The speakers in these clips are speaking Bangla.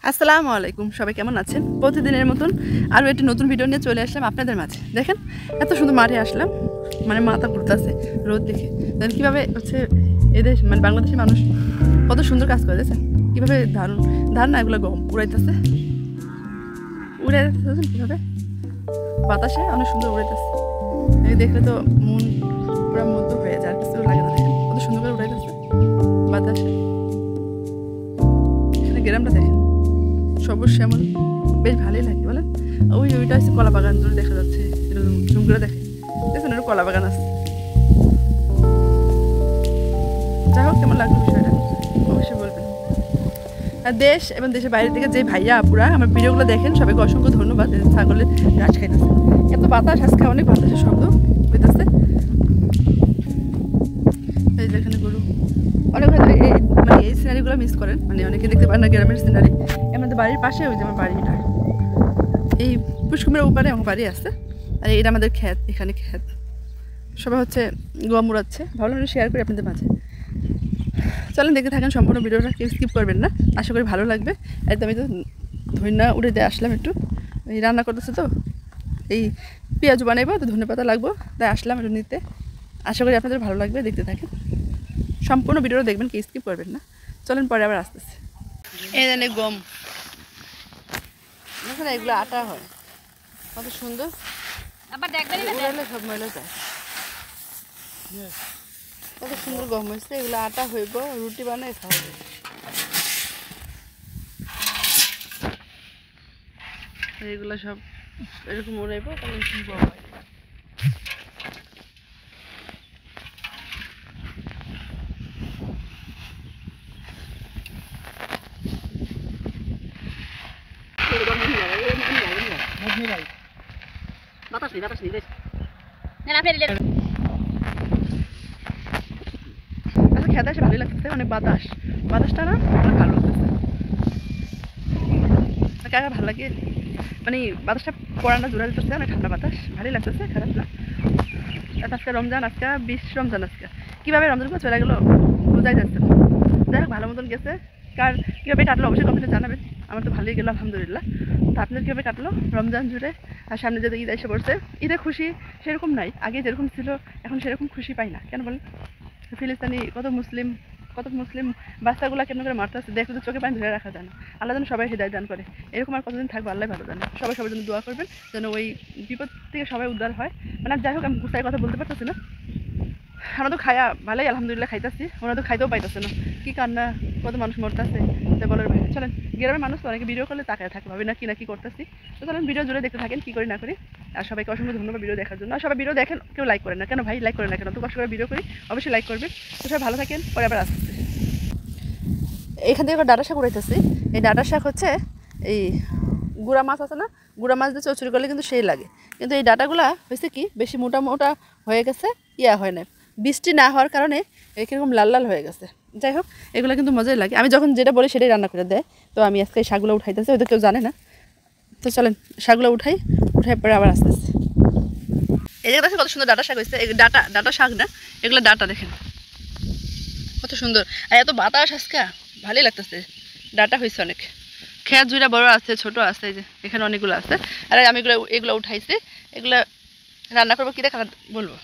আসসালামু আলাইকুম, সবাই কেমন আছেন? প্রতিদিনের মতন আরও একটি নতুন ভিডিও নিয়ে চলে আসলাম আপনাদের মাঝে। দেখেন এত সুন্দর মাঠে আসলাম, মানে মাথা ঘুরতেছে রোদ দেখে। দেখেন কীভাবে হচ্ছে এদের মানে বাংলাদেশের মানুষ কত সুন্দর কাজ করে, দেখেন কীভাবে ধান না এগুলো গম উড়াইতেছে কীভাবে বাতাসে অনেক সুন্দর উড়াইতেছে। দেখলে তো মন পুরো মুগ্ধ হয়ে যায়, আর কিছু লাগে না। দেখেন কত সুন্দর করে উড়াইতেছে বাতাসে। এখানে গ্রামটা দেখেন সবুজ শ্যামল, বেশ ভালোই লাগে বলেন। ওইটা হচ্ছে কলা বাগান দূরে দেখা যাচ্ছে, এরকম জুম করে দেখে দেখুন একটা কলা বাগান আছে। যাই হোক, কেমন লাগলো বিষয়টা অবশ্যই বলবেন। আর দেশ এবং দেশের বাইরে থেকে যে ভাইয়া আপুরা আমার ভিডিওগুলো দেখেন, সবাইকে অসংখ্য ধন্যবাদ। ছাগলের ঘাস খাইতেছে, এত বাতাস, আজকে অনেক বাতাসের শব্দ হইতেছে। এই যে এখানে গরু অনেক হয়তো মানে এই সিনারিগুলো মিস করেন, মানে অনেকে দেখতে পারেন না গ্রামের সিনারি। আমাদের বাড়ির পাশে ওই যে আমার বাড়িটা, এই পুষ্কুমের উপরে আমার বাড়ি আছে। আর এটা আমাদের ক্ষেত, এখানে ক্ষেত সবাই হচ্ছে গম উড়াচ্ছে। ভালো শেয়ার করি আপনাদের মাঝে। চলেন দেখতে থাকেন সম্পূর্ণ ভিডিওটা, কেউ স্কিপ করবেন না, আশা করি ভালো লাগবে। একদম আমি তো ধন্যা উড়ে দিয়ে আসলাম, একটু এই রান্না করতেছে তো এই পেঁয়াজ বানাইবো, তো ধনে পাতা লাগবো, তাই আসলাম একটু নিতে। আশা করি আপনাদের ভালো লাগবে, দেখতে থাকেন সম্পূর্ণ ভিডিওটা দেখবেন, কেউ স্কিপ করবেন না। চলেন পরে আবার আসতেছে। এই জানে গম দেখেন, এগুলো আটা হয়, কত সুন্দর। উড়ালে সব ময়লা যায়, কত সুন্দর গম হয়েছে। এগুলো আটা হইব, রুটি বানায় খাওয়া যাবে। এগুলো সব এরকম উড়াইব, তাহলে গম হয়। খেতে এসে ভালোই লাগতেছে, অনেক বাতাসটা না অনেক ভালো লাগতেছে। কার ভালো লাগে, মানে বাতাসটা পড়ানো জোড়া দিতেছে, অনেক ঠান্ডা বাতাস, ভালোই লাগতেছে, খারাপ না। আজকে রমজান, আজকে 20 রমজান। আজকে কীভাবে রমজানগুলো চলে গেলো বোঝাই যাচ্ছে না। যাই হোক, ভালো মতন গেছে। কার কীভাবে কাটলো অবশ্যই কমেন্টে জানাবেন। আমার তো ভালোই গেলো আলহামদুলিল্লাহ। তো আপনার কীভাবে কাটলো রমজান জুড়ে? আর সামনে যদি ঈদ এসে পড়ছে, ঈদে খুশি সেরকম নাই, আগে যেরকম ছিল এখন সেরকম খুশি পাই না। কেন বলেন? ফিলিস্তিনি কত মুসলিম বাচ্চাগুলো কেমন করে মারতেছে, দেখলে তো চোখে পানি ধরে রাখা যায় না। আল্লাহ যেন সবাই হৃদয় দান করে। এরকম আর কতদিন থাকবো আল্লাহ ভালো জানে। সবাই সবার জন্য দোয়া করবেন যেন ওই বিপদ থেকে সবাই উদ্ধার হয়। মানে যাই হোক, আমি গুছাই কথা বলতে পারতেছি না। আমরা তো খায়া ভালোই আলহামদুলিল্লাহ খাইতেছি, ওরা তো খাইতেও পাইতেছে না। কি কান্না, কত মানুষ মরতেছে, তাই বলার বাইরে। চলেন, গ্রামের মানুষ তো অনেকে ভিডিও করলে তাকায় থাকে, ভাবি না কি করতেছি। তো চলেন ভিডিও জুড়ে দেখতে থাকেন, কী করি না করি। আর সবাইকে অসংখ্য ধন্যবাদ ভিডিও দেখার জন্য। আর সবাই ভিডিও দেখেন, কেউ লাইক করেন না কেন ভাই? লাইক করেন না কেন? তো কষ্ট করে ভিডিও করি, অবশ্যই লাইক করবেন। তো সবাই ভালো থাকেন, পরে আবার আসতেছে। এখান থেকে ডাটা শাক উড়াইতেছি। এই ডাটা শাক হচ্ছে এই গুঁড়া মাছ আছে না, গুঁড়া মাছ দিয়ে চচড়ি করলে কিন্তু সেই লাগে। কিন্তু এই ডাটাগুলা হয়েছে কি বেশি মোটা মোটা হয়ে গেছে, হয় না, বৃষ্টি না হওয়ার কারণে কীরকম লাল লাল হয়ে গেছে। যাই হোক, এগুলো কিন্তু মজাই লাগে। আমি যখন যেটা বলি সেটাই রান্না করে দেয়। তো আমি আজকে এই শাকগুলো উঠাইতেছি, হয়তো কেউ জানে না। তো চলেন শাকগুলো উঠাই পরে আবার আসতেছি। এই জায়গাটা কত সুন্দর ডাটা শাক হয়েছে। এই ডাটা শাক না, এগুলো ডাটা দেখেন কত সুন্দর। আর এত বাতাস আজকে ভালোই লাগতেছে। ডাটা হয়েছে অনেক, খেয়ার জুড়া বড় আছে, ছোট আছে, এই যে এখানে অনেকগুলো আছে। আর আমি এগুলো উঠাইছি, এগুলো রান্না করবো, কী দেখা বলবো।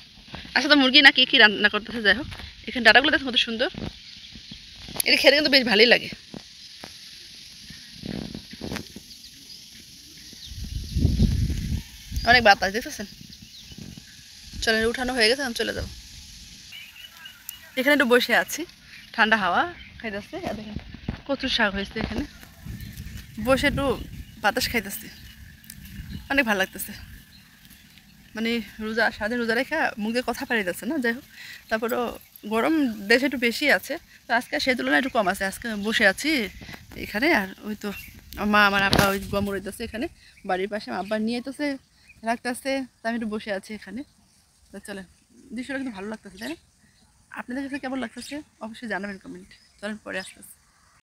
আচ্ছা, তো মুরগি না কি রান্না করতেছে। যাই হোক, এখানে ডাটাগুলো দেখুন কত সুন্দর। এটা খেতে কিন্তু বেশ ভালোই লাগে। অনেক বাতাস দেখতেছেন। চলেন, উঠানো হয়ে গেছে, আমি চলে যাবো। এখানে একটু বসে আছি, ঠান্ডা হাওয়া খাইতেছে। দেখেন কচুর শাক হয়েছে, এখানে বসে একটু বাতাস খাইতেছি, অনেক ভালো লাগতেছে। মানে সারাদিন রোজা রেখা মুখ দিয়ে কথা পারি যাচ্ছে না। যাই হোক, তারপরও গরম দেশে একটু বেশি আছে, তো আজকে সেই তুলনায় একটু কম আছে। আজকে বসে আছি এখানে, আর ওই তো মা আমার আব্বা ওই গম রইতেছে এখানে বাড়ির পাশে, আব্বা নিয়ে যেতেছে রাখতেছে, তা আমি একটু বসে আছি এখানে। তো চলেন, দৃশ্যটা কিন্তু ভালো লাগতেছে, তাই না? আপনাদের কাছে কেমন লাগতেছে অবশ্যই জানাবেন কমেন্ট। চলেন পরে আসতেছে।